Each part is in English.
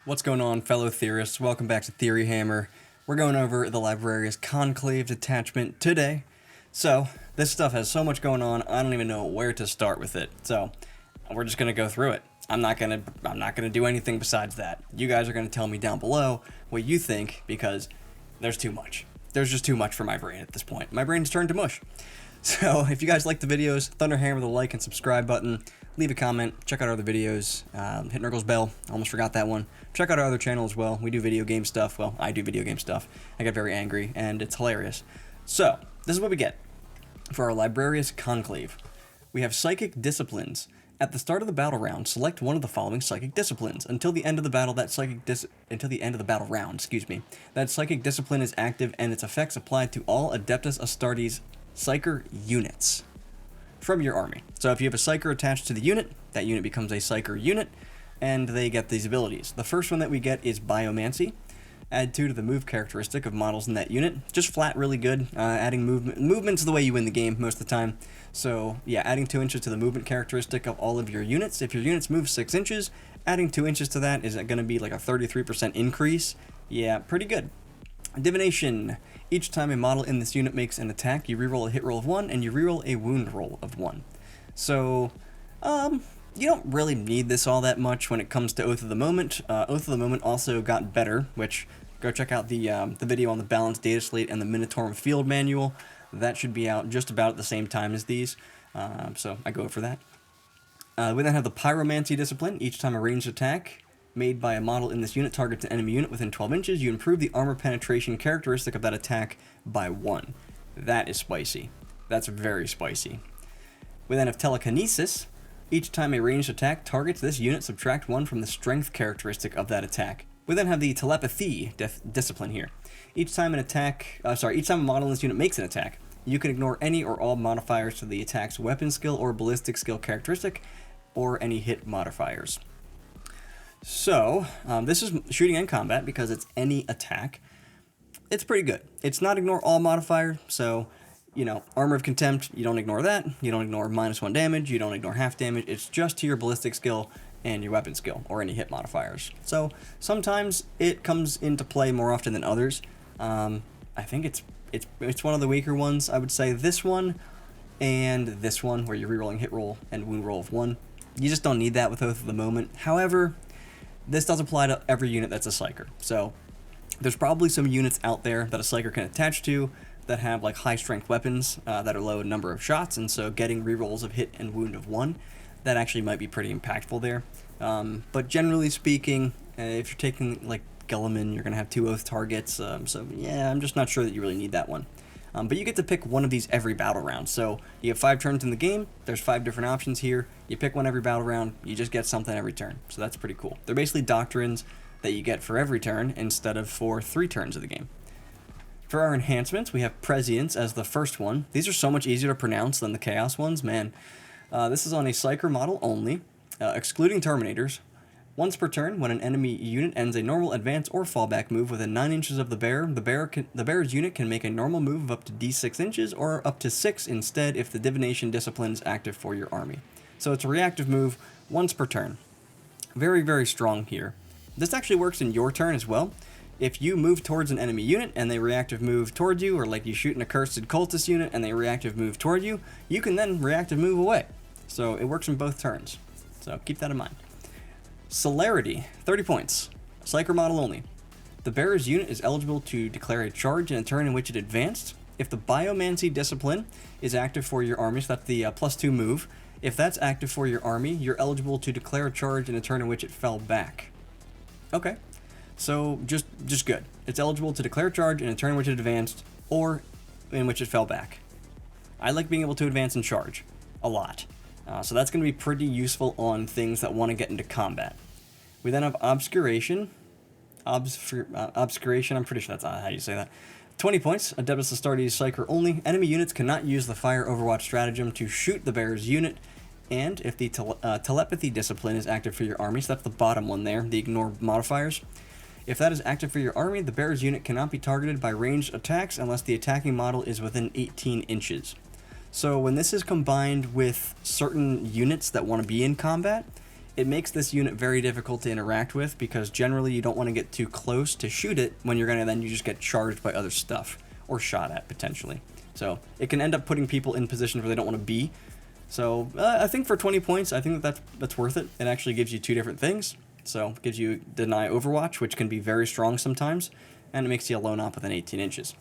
What's going on, fellow theorists? Welcome back to Theory Hammer. We're going over the Librarius Conclave detachment today. So, this stuff has so much going on, I don't even know where to start with it. So, we're just gonna go through it. I'm not gonna do anything besides that. You guys are gonna tell me down below what you think, because there's too much. There's just too much for my brain at this point. My brain's turned to mush. So, if you guys like the videos, hammer the like and subscribe button. Leave a comment, check out our other videos, hit Nurgle's bell, almost forgot that one. Check out our other channel as well. We do video game stuff. Well, I do video game stuff. I get very angry, and it's hilarious. So, this is what we get for our Librarius Conclave. We have Psychic Disciplines. At the start of the battle round, select one of the following Psychic Disciplines. Until the end of the battle, that Psychic Discipline is active, and its effects applied to all Adeptus Astartes Psyker units from your army. So if you have a Psyker attached to the unit, that unit becomes a Psyker unit, and they get these abilities. The first one that we get is Biomancy. Add 2 to the move characteristic of models in that unit. Just flat, really good. Adding movement. Movement's the way you win the game most of the time. So yeah, adding 2 inches to the movement characteristic of all of your units. If your units move 6 inches, adding 2 inches to that is going to be like a 33% increase. Yeah, pretty good. Divination. Each time a model in this unit makes an attack, you reroll a hit roll of 1, and you reroll a wound roll of 1. So, you don't really need this all that much when it comes to Oath of the Moment. Oath of the Moment also got better, which, go check out the video on the Balanced Data Slate and the Minotaurum Field Manual. That should be out just about at the same time as these, so I go for that. We then have the Pyromancy Discipline. Each time a ranged attack made by a model in this unit targets an enemy unit within 12 inches, you improve the armor penetration characteristic of that attack by 1. That is spicy. That's very spicy. We then have Telekinesis. Each time a ranged attack targets this unit, subtract 1 from the strength characteristic of that attack. We then have the Telepathy Discipline here. Each time a model in this unit makes an attack, you can ignore any or all modifiers to the attack's weapon skill or ballistic skill characteristic, or any hit modifiers. So, this is shooting and combat because it's any attack. It's pretty good. It's not ignore all modifier, so, you know, Armor of Contempt, you don't ignore that. You don't ignore -1 damage, you don't ignore half damage. It's just to your ballistic skill and your weapon skill, or any hit modifiers. So, sometimes it comes into play more often than others. I think it's one of the weaker ones. I would say this one and this one, where you're rerolling hit roll and wound roll of 1. You just don't need that with Oath of the Moment. However, this does apply to every unit that's a Psyker. So there's probably some units out there that a Psyker can attach to that have like high strength weapons that are low in number of shots, and so getting rerolls of hit and wound of 1, that actually might be pretty impactful there. But generally speaking, if you're taking like Guilliman, you're going to have 2 Oath targets, so yeah, I'm just not sure that you really need that one. But you get to pick one of these every battle round. So you have 5 turns in the game, there's 5 different options here, you pick one every battle round, you just get something every turn. So that's pretty cool. They're basically doctrines that you get for every turn instead of for 3 turns of the game. For our enhancements, we have Prescience as the first one. These are so much easier to pronounce than the Chaos ones, man. This is on a Psyker model only, excluding Terminators. Once per turn, when an enemy unit ends a normal advance or fallback move within 9 inches of the bearer, the bearer's unit can make a normal move of up to d6 inches or up to 6 instead if the Divination Discipline is active for your army. So it's a reactive move once per turn. Very, very strong here. This actually works in your turn as well. If you move towards an enemy unit and they reactive move toward you, or like you shoot an accursed cultist unit and they reactive move toward you, you can then reactive move away. So it works in both turns. So keep that in mind. Celerity, 30 points. Psyker model only. The bearer's unit is eligible to declare a charge in a turn in which it advanced. If the Biomancy Discipline is active for your army, so that's the +2 move. If that's active for your army, you're eligible to declare a charge in a turn in which it fell back. Okay, so just good. It's eligible to declare a charge in a turn in which it advanced, or in which it fell back. I like being able to advance and charge a lot. So that's going to be pretty useful on things that want to get into combat. We then have Obscuration. Obscuration, I'm pretty sure that's how you say that. 20 points, Adeptus Astartes Psyker only. Enemy units cannot use the Fire Overwatch stratagem to shoot the bearer's unit. And if the Telepathy Discipline is active for your army, so that's the bottom one there, the ignore modifiers. If that is active for your army, the bearer's unit cannot be targeted by ranged attacks unless the attacking model is within 18 inches. So when this is combined with certain units that want to be in combat, it makes this unit very difficult to interact with, because generally you don't want to get too close to shoot it when you're going to then you just get charged by other stuff, or shot at potentially. So it can end up putting people in positions where they don't want to be. So I think for 20 points, I think that's worth it. It actually gives you two different things. So it gives you Deny Overwatch, which can be very strong sometimes, and it makes you a lone op within 18 inches.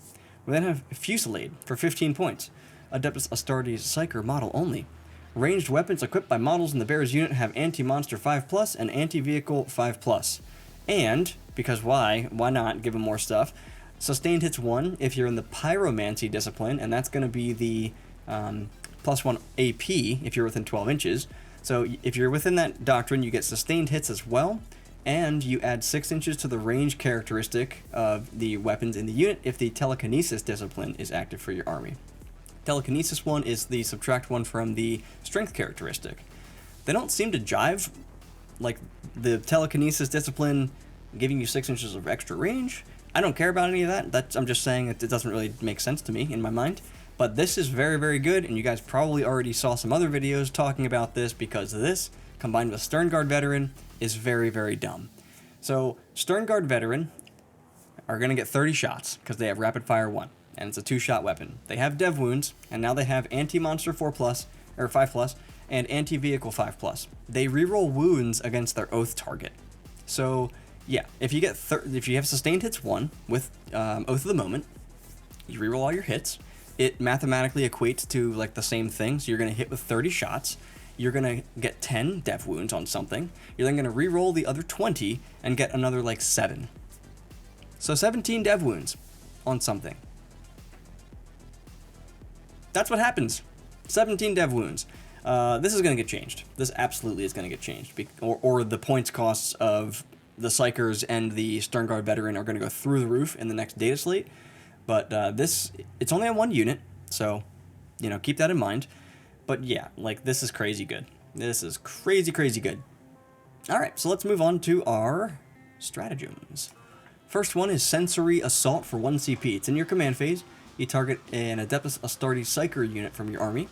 We then have Fusillade for 15 points. Adeptus Astartes Psyker model only. Ranged weapons equipped by models in the bearer's unit have anti-monster 5+, and anti-vehicle 5+. And, because why not give them more stuff, sustained hits 1 if you're in the Pyromancy discipline, and that's going to be the +1 AP if you're within 12 inches. So if you're within that doctrine, you get sustained hits as well, and you add 6 inches to the range characteristic of the weapons in the unit if the Telekinesis discipline is active for your army. Telekinesis 1 is the subtract 1 from the strength characteristic. They don't seem to jive, like the Telekinesis discipline giving you 6 inches of extra range. I don't care about any of that. I'm just saying it doesn't really make sense to me in my mind. But this is very, very good, and you guys probably already saw some other videos talking about this, because this, combined with Sternguard Veteran, is very, very dumb. So Sternguard Veteran are going to get 30 shots, because they have Rapid Fire 1, and it's a 2-shot weapon. They have Dev Wounds, and now they have Anti-Monster 4+, or 5+, and Anti-Vehicle 5+. They reroll wounds against their Oath target. So, yeah, if you have Sustained Hits 1 with Oath of the Moment, you reroll all your hits. It mathematically equates to like the same thing. So you're going to hit with 30 shots. You're going to get 10 Dev Wounds on something. You're then going to re-roll the other 20 and get another like 7. So 17 Dev Wounds on something. That's what happens. 17 Dev Wounds. This is going to get changed. This absolutely is going to get changed. Or the points costs of the Psychers and the Sternguard Veteran are going to go through the roof in the next data slate. But it's only on 1 unit, so, keep that in mind. But yeah, like, this is crazy good. This is crazy, crazy good. Alright, so let's move on to our stratagems. First one is Sensory Assault for 1 CP. It's in your command phase. You target an Adeptus Astartes Psyker unit from your army.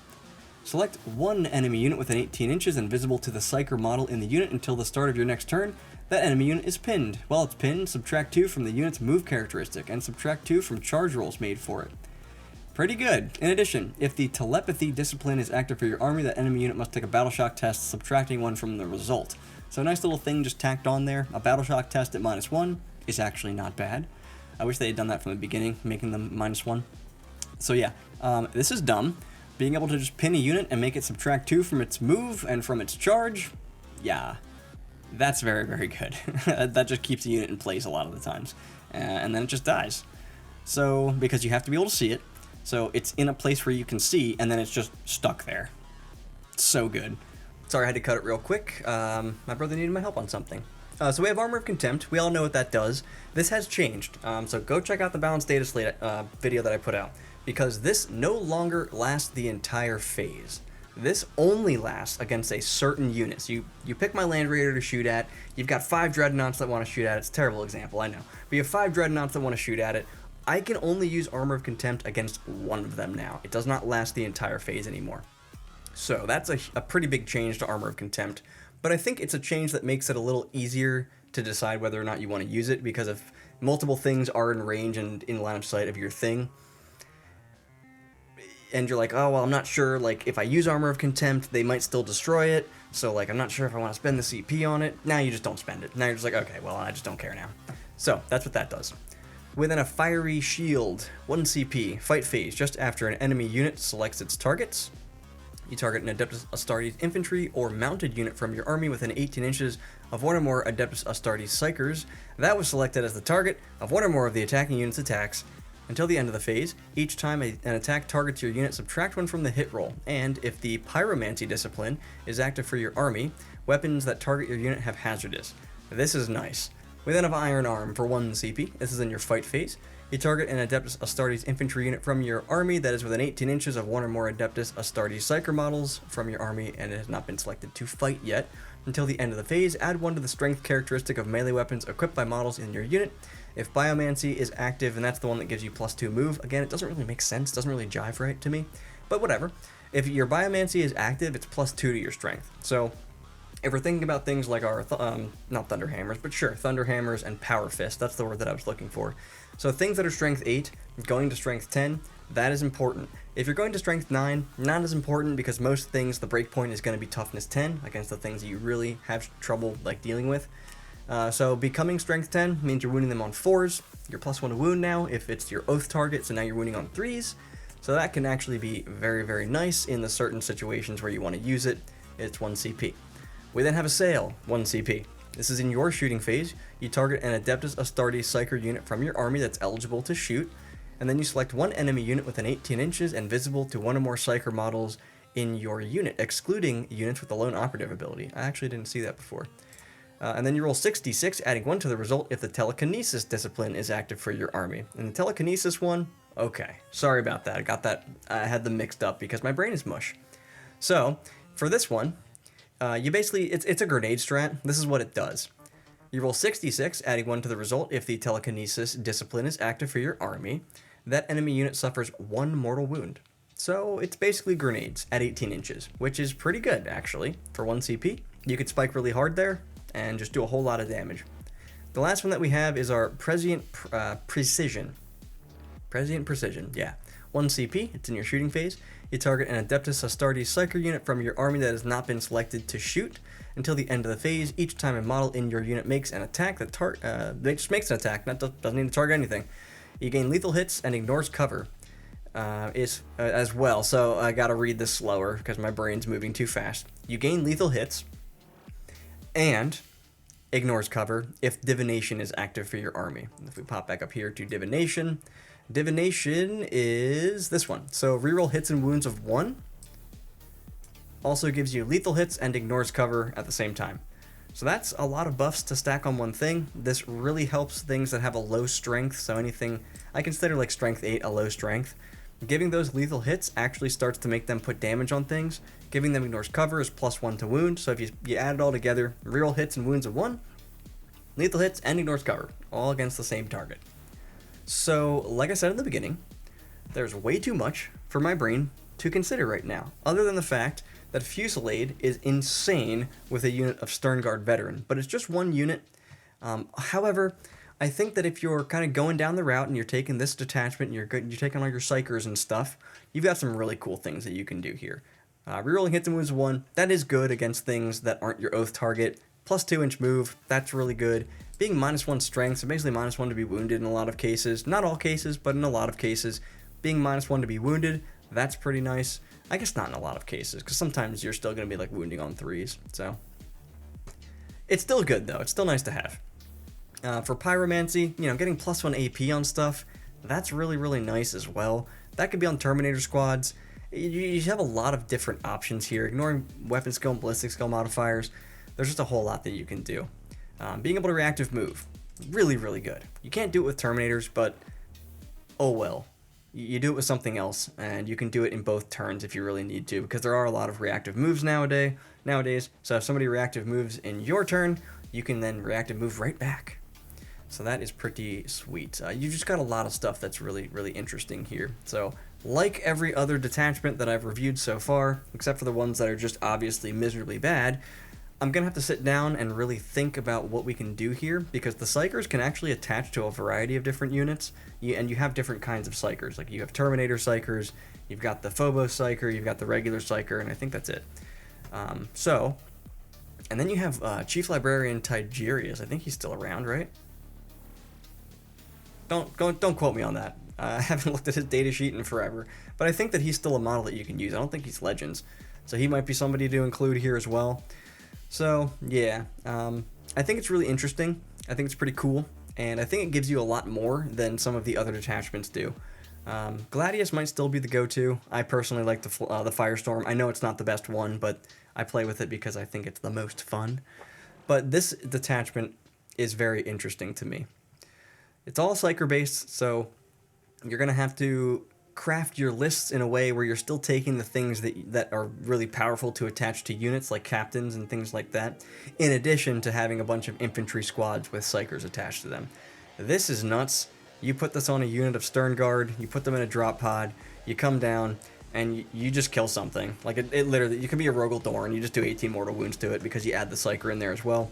Select one enemy unit within 18 inches and visible to the Psyker model in the unit until the start of your next turn. That enemy unit is pinned. While it's pinned, subtract 2 from the unit's move characteristic, and subtract 2 from charge rolls made for it. Pretty good. In addition, if the Telepathy discipline is active for your army, that enemy unit must take a Battle Shock test, subtracting 1 from the result. So a nice little thing just tacked on there. A Battle Shock test at -1 is actually not bad. I wish they had done that from the beginning, making them -1. So yeah, this is dumb. Being able to just pin a unit and make it subtract 2 from its move and from its charge, yeah. That's very, very good. That just keeps the unit in place a lot of the times. And then it just dies. So, because you have to be able to see it. So it's in a place where you can see, and then it's just stuck there. So good. Sorry I had to cut it real quick. My brother needed my help on something. So we have Armor of Contempt. We all know what that does. This has changed. So go check out the Balanced Data Slate video that I put out. Because this no longer lasts the entire phase. This only lasts against a certain unit. So you pick my Land Raider to shoot at. You've got 5 Dreadnoughts that want to shoot at it. It's a terrible example, I know. But you have 5 Dreadnoughts that want to shoot at it. I can only use Armor of Contempt against one of them now. It does not last the entire phase anymore. So that's a pretty big change to Armor of Contempt. But I think it's a change that makes it a little easier to decide whether or not you want to use it. Because if multiple things are in range and in line of sight of your thing, and you're like, oh, well, I'm not sure, like, if I use Armor of Contempt, they might still destroy it, so, like, I'm not sure if I want to spend the CP on it. Now you just don't spend it. Now you're just like, okay, well, I just don't care now. So, that's what that does. Within a Fiery Shield, 1 CP, fight phase, just after an enemy unit selects its targets. You target an Adeptus Astartes infantry or mounted unit from your army within 18 inches of one or more Adeptus Astartes Psychers. That was selected as the target of one or more of the attacking unit's attacks. Until the end of the phase, each time an attack targets your unit, subtract 1 from the hit roll, and if the Pyromancy discipline is active for your army, weapons that target your unit have hazardous. This is nice. We then have Iron Arm for 1 CP. This is in your fight phase. You target an Adeptus Astartes infantry unit from your army that is within 18 inches of one or more Adeptus Astartes Psyker models from your army and it has not been selected to fight yet. Until the end of the phase, add 1 to the strength characteristic of melee weapons equipped by models in your unit. If Biomancy is active, and that's the one that gives you +2 move, again, it doesn't really make sense, doesn't really jive right to me, but whatever. If your Biomancy is active, it's +2 to your strength. So If we're thinking about things like our, not Thunder Hammers, but sure, Thunder Hammers and Power Fist, that's the word that I was looking for. So things that are Strength 8, going to Strength 10, that is important. If you're going to Strength 9, not as important because most things, the breakpoint is going to be Toughness 10 against the things that you really have trouble like dealing with. So becoming Strength 10 means you're wounding them on 4s. You're +1 to wound now if it's your Oath target, so now you're wounding on 3s. So that can actually be very, very nice in the certain situations where you want to use it. It's 1 CP. We then have Assail, 1 CP. This is in your shooting phase. You target an Adeptus Astartes Psyker unit from your army that's eligible to shoot, and then you select one enemy unit within 18 inches and visible to one or more Psyker models in your unit, excluding units with the Lone Operative ability. I actually didn't see that before. And then you roll 66, adding 1 to the result if the Telekinesis discipline is active for your army. And the Telekinesis one, okay, sorry about that. I had them mixed up because my brain is mush. So, for this one, you basically, it's a grenade strat. This is what it does. You roll 66, adding 1 to the result if the Telekinesis discipline is active for your army. That enemy unit suffers 1 mortal wound. So it's basically grenades at 18 inches, which is pretty good, actually, for 1 CP. You could spike really hard there and just do a whole lot of damage. The last one that we have is our Prescient Precision. Prescient Precision, yeah. 1 CP, it's in your shooting phase. You target an Adeptus Astartes Psyker unit from your army that has not been selected to shoot until the end of the phase. Each time a model in your unit makes an attack, just makes an attack, doesn't need to target anything. You gain lethal hits and ignores cover as well. So I gotta read this slower because my brain's moving too fast. You gain lethal hits and ignores cover if Divination is active for your army. If we pop back up here to Divination, Divination is this one. So reroll hits and wounds of 1. Also gives you lethal hits and ignores cover at the same time. So that's a lot of buffs to stack on one thing. This really helps things that have a low strength. So anything, I consider like Strength 8 a low strength. Giving those lethal hits actually starts to make them put damage on things. Giving them ignores cover is +1 to wound. So if you add it all together, reroll hits and wounds of 1, lethal hits and ignores cover, all against the same target. So, like I said in the beginning, there's way too much for my brain to consider right now, other than the fact that Fusillade is insane with a unit of Sternguard Veteran, but it's just 1 unit. However, I think that if you're kind of going down the route and you're taking this detachment, and you're taking all your Psykers and stuff, you've got some really cool things that you can do here. Rerolling hits and wounds 1, that is good against things that aren't your Oath target. +2-inch move, that's really good. Being -1 strength, so basically -1 to be wounded in a lot of cases. Not all cases, but in a lot of cases. Being -1 to be wounded, that's pretty nice. I guess not in a lot of cases, because sometimes you're still going to be like wounding on 3s. So it's still good though. It's still nice to have. For Pyromancy, getting +1 AP on stuff, that's really, really nice as well. That could be on Terminator squads. You have a lot of different options here. Ignoring weapon skill and ballistic skill modifiers, there's just a whole lot that you can do. Being able to reactive move, really, really good. You can't do it with Terminators, but oh well. You do it with something else, and you can do it in both turns if you really need to, because there are a lot of reactive moves nowadays. So if somebody reactive moves in your turn, you can then reactive move right back. So that is pretty sweet. You just got a lot of stuff that's really, really interesting here. So like every other detachment that I've reviewed so far, except for the ones that are just obviously miserably bad, I'm going to have to sit down and really think about what we can do here, because the Psykers can actually attach to a variety of different units, and you have different kinds of Psykers. Like you have Terminator Psykers, you've got the Phobos Psyker, you've got the regular Psyker, and I think that's it. And then you have Chief Librarian Tigerius. I think he's still around, right? Don't quote me on that. I haven't looked at his data sheet in forever, but I think that he's still a model that you can use. I don't think he's Legends, so he might be somebody to include here as well. So, yeah, I think it's really interesting. I think it's pretty cool, and I think it gives you a lot more than some of the other detachments do. Gladius might still be the go-to. I personally like the Firestorm. I know it's not the best one, but I play with it because I think it's the most fun. But this detachment is very interesting to me. It's all Psyker-based, so you're going to have to craft your lists in a way where you're still taking the things that are really powerful to attach to units like captains and things like that, in addition to having a bunch of infantry squads with Psykers attached to them. This is nuts. You put this on a unit of Sternguard, you put them in a drop pod, you come down, and you just kill something. Like, it literally, you can be a Rogel Thorn, you just do 18 mortal wounds to it because you add the Psyker in there as well.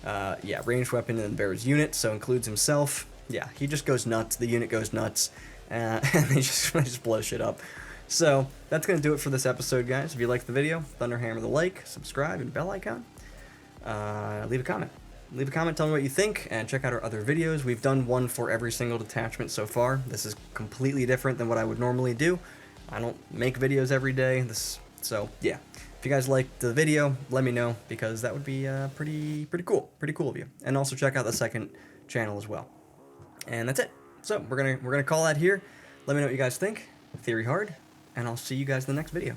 Yeah, ranged weapon and bear's unit, so includes himself. Yeah, he just goes nuts, the unit goes nuts, and they just blow shit up. So, that's going to do it for this episode, guys. If you liked the video, thunderhammer the like, subscribe, and bell icon. Leave a comment. Leave a comment, tell me what you think, and check out our other videos. We've done one for every single detachment so far. This is completely different than what I would normally do. I don't make videos every day, so yeah. If you guys liked the video, let me know, because that would be pretty cool of you. And also check out the second channel as well. And that's it. So we're gonna call that here. Let me know what you guys think. Theory hard, and I'll see you guys in the next video.